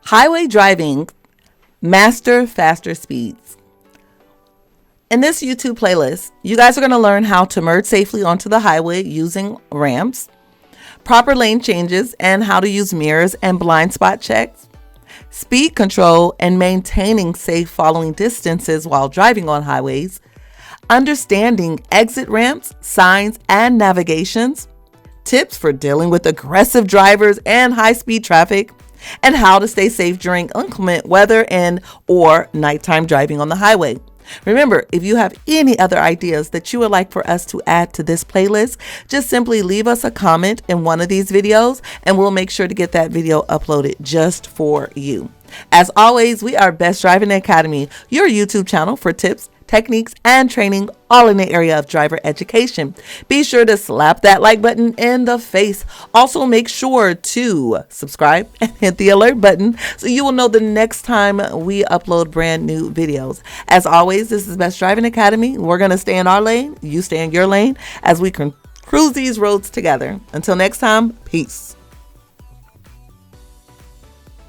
Highway driving, master faster speeds. In this YouTube playlist, you guys are going to learn how to merge safely onto the highway using ramps, proper lane changes, and how to use mirrors and blind spot checks, speed control and maintaining safe following distances while driving on highways, understanding exit ramps, signs, and navigations, tips for dealing with aggressive drivers and high-speed traffic, and how to stay safe during inclement weather and or nighttime driving on the highway. Remember, if you have any other ideas that you would like for us to add to this playlist, just simply leave us a comment in one of these videos and we'll make sure to get that video uploaded just for you. As always, we are Best Driving Academy, your YouTube channel for tips, techniques, and training, all in the area of driver education. Be sure to slap that like button in the face. Also, make sure to subscribe and hit the alert button so you will know the next time we upload brand new videos. As always, this is Best Driving Academy. We're going to stay in our lane. You stay in your lane as we can cruise these roads together. Until next time, peace.